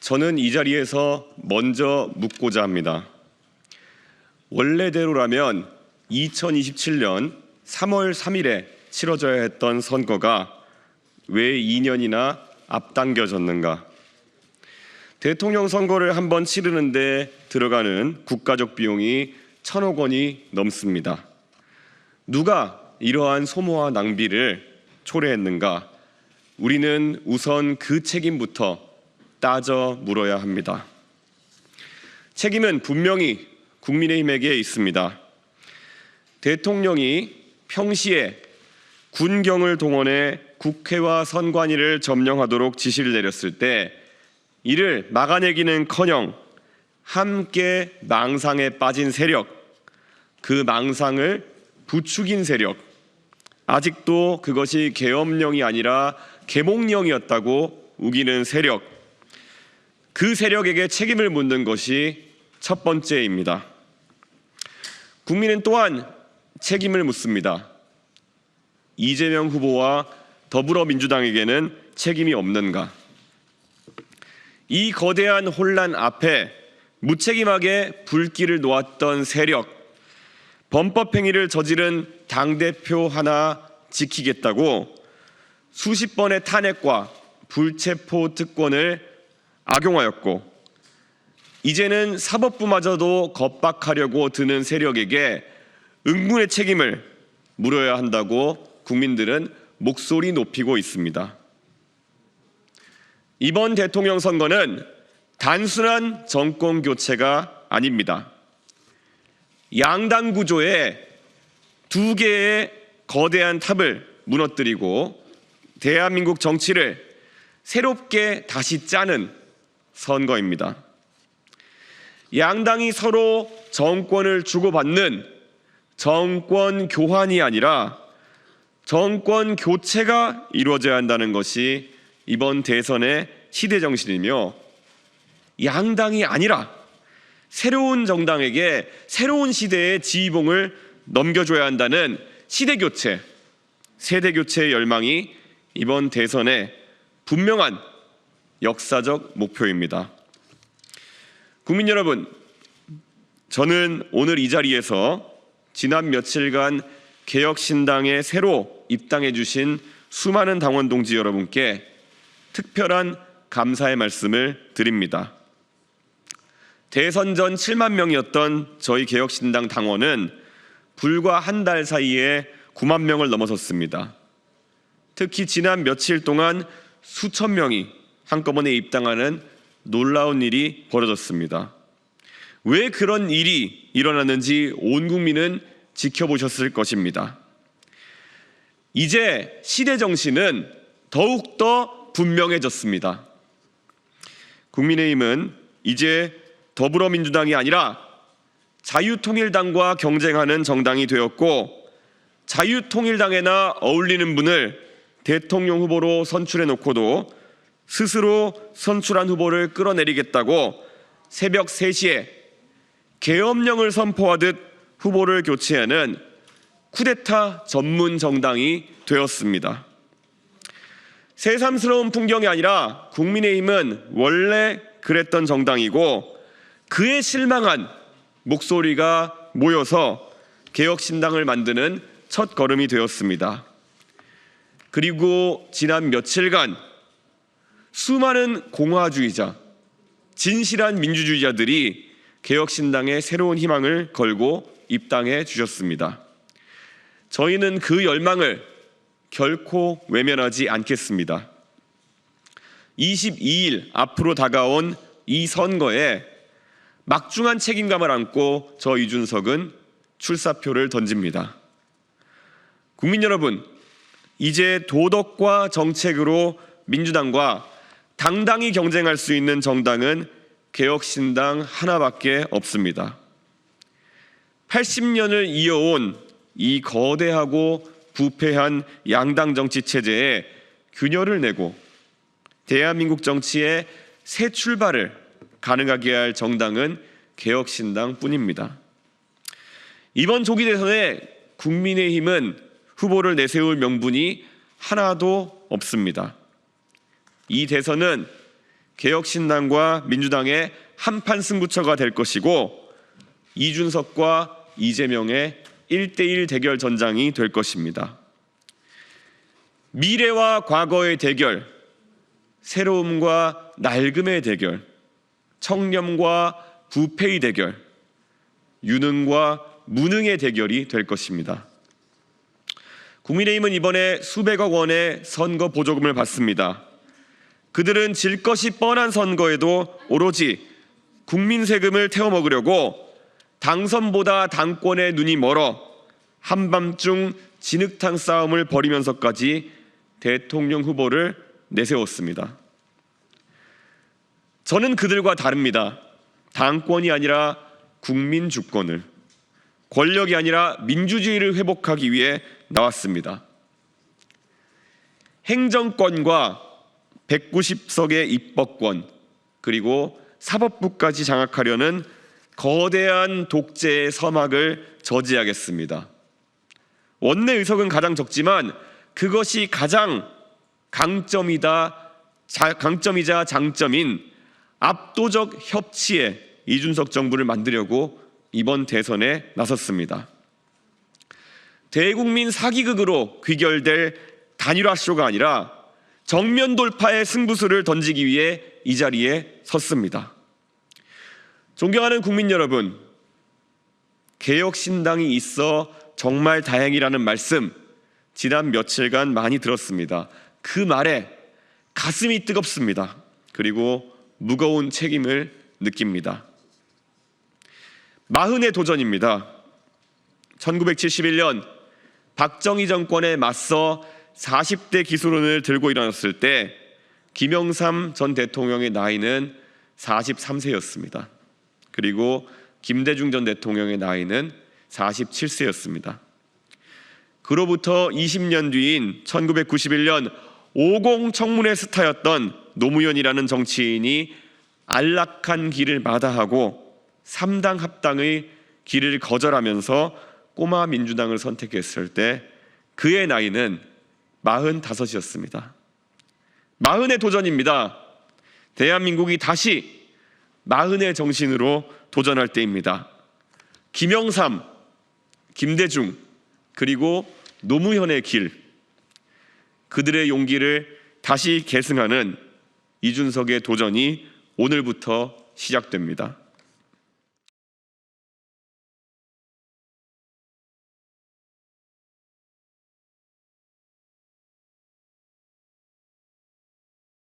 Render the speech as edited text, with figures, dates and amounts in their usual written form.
저는 이 자리에서 먼저 묻고자 합니다. 원래대로라면 2027년 3월 3일에 치러져야 했던 선거가 왜 2년이나 앞당겨졌는가? 대통령 선거를 한번 치르는데 들어가는 국가적 비용이 1,000억 원이 넘습니다. 누가 이러한 소모와 낭비를 초래했는가? 우리는 우선 그 책임부터 따져 물어야 합니다. 책임은 분명히 국민의힘에게 있습니다. 대통령이 평시에 군경을 동원해 국회와 선관위를 점령하도록 지시를 내렸을 때 이를 막아내기는커녕 함께 망상에 빠진 세력, 그 망상을 부추긴 세력, 아직도 그것이 계엄령이 아니라 계몽령이었다고 우기는 세력, 그 세력에게 책임을 묻는 것이 첫 번째입니다. 국민은 또한 책임을 묻습니다. 이재명 후보와 더불어민주당에게는 책임이 없는가? 이 거대한 혼란 앞에 무책임하게 불길을 놓았던 세력, 범법행위를 저지른 당대표 하나 지키겠다고 수십 번의 탄핵과 불체포 특권을 악용하였고 이제는 사법부마저도 겁박하려고 드는 세력에게 응분의 책임을 물어야 한다고 국민들은 목소리 높이고 있습니다. 이번 대통령 선거는 단순한 정권 교체가 아닙니다. 양당 구조의 두 개의 거대한 탑을 무너뜨리고 대한민국 정치를 새롭게 다시 짜는 선거입니다. 양당이 서로 정권을 주고받는 정권 교환이 아니라 정권 교체가 이루어져야 한다는 것이 이번 대선의 시대 정신이며, 양당이 아니라 새로운 정당에게 새로운 시대의 지휘봉을 넘겨줘야 한다는 시대 교체, 세대 교체의 열망이 이번 대선의 분명한 역사적 목표입니다. 국민 여러분, 저는 오늘 이 자리에서 지난 며칠간 개혁신당에 새로 입당해 주신 수많은 당원 동지 여러분께 특별한 감사의 말씀을 드립니다. 대선 전 7만 명이었던 저희 개혁신당 당원은 불과 한 달 사이에 9만 명을 넘어섰습니다. 특히 지난 며칠 동안 수천 명이 한꺼번에 입당하는 놀라운 일이 벌어졌습니다. 왜 그런 일이 일어났는지 온 국민은 지켜보셨을 것입니다. 이제 시대 정신은 더욱더 분명해졌습니다. 국민의힘은 이제 더불어민주당이 아니라 자유통일당과 경쟁하는 정당이 되었고, 자유통일당에나 어울리는 분을 대통령 후보로 선출해 놓고도 스스로 선출한 후보를 끌어내리겠다고 새벽 3시에 계엄령을 선포하듯 후보를 교체하는 쿠데타 전문 정당이 되었습니다. 새삼스러운 풍경이 아니라 국민의힘은 원래 그랬던 정당이고, 그에 실망한 목소리가 모여서 개혁신당을 만드는 첫 걸음이 되었습니다. 그리고 지난 며칠간 수많은 공화주의자, 진실한 민주주의자들이 개혁신당에 새로운 희망을 걸고 입당해 주셨습니다. 저희는 그 열망을 결코 외면하지 않겠습니다. 22일 앞으로 다가온 이 선거에 막중한 책임감을 안고 저 이준석은 출사표를 던집니다. 국민 여러분, 이제 도덕과 정책으로 민주당과 당당히 경쟁할 수 있는 정당은 개혁신당 하나밖에 없습니다. 80년을 이어온 이 거대하고 부패한 양당 정치 체제에 균열을 내고 대한민국 정치의 새 출발을 가능하게 할 정당은 개혁신당뿐입니다. 이번 조기 대선에 국민의힘은 후보를 내세울 명분이 하나도 없습니다. 이 대선은 개혁신당과 민주당의 한판 승부처가 될 것이고 이준석과 이재명의 1대1 대결 전장이 될 것입니다. 미래와 과거의 대결, 새로움과 낡음의 대결, 청렴과 부패의 대결, 유능과 무능의 대결이 될 것입니다. 국민의힘은 이번에 수백억 원의 선거 보조금을 받습니다. 그들은 질 것이 뻔한 선거에도 오로지 국민 세금을 태워 먹으려고 당선보다 당권에 눈이 멀어 한밤중 진흙탕 싸움을 벌이면서까지 대통령 후보를 내세웠습니다. 저는 그들과 다릅니다. 당권이 아니라 국민 주권을, 권력이 아니라 민주주의를 회복하기 위해 나왔습니다. 행정권과 190석의 입법권, 그리고 사법부까지 장악하려는 거대한 독재의 서막을 저지하겠습니다. 원내 의석은 가장 적지만 그것이 가장 강점이자 장점인 압도적 협치에 이준석 정부를 만들려고 이번 대선에 나섰습니다. 대국민 사기극으로 귀결될 단일화 쇼가 아니라 정면 돌파의 승부수를 던지기 위해 이 자리에 섰습니다. 존경하는 국민 여러분, 개혁신당이 있어 정말 다행이라는 말씀 지난 며칠간 많이 들었습니다. 그 말에 가슴이 뜨겁습니다. 그리고 무거운 책임을 느낍니다. 마흔의 도전입니다. 1971년 박정희 정권에 맞서 40대 기술론을 들고 일어났을 때 김영삼 전 대통령의 나이는 43세였습니다. 그리고 김대중 전 대통령의 나이는 47세였습니다. 그로부터 20년 뒤인 1991년 50 청문회 스타였던 노무현이라는 정치인이 안락한 길을 마다하고 3당 합당의 길을 거절하면서 꼬마 민주당을 선택했을 때 그의 나이는 45이었습니다. 40의 도전입니다. 대한민국이 다시 40의 정신으로 도전할 때입니다. 김영삼, 김대중, 그리고 노무현의 길, 그들의 용기를 다시 계승하는 이준석의 도전이 오늘부터 시작됩니다.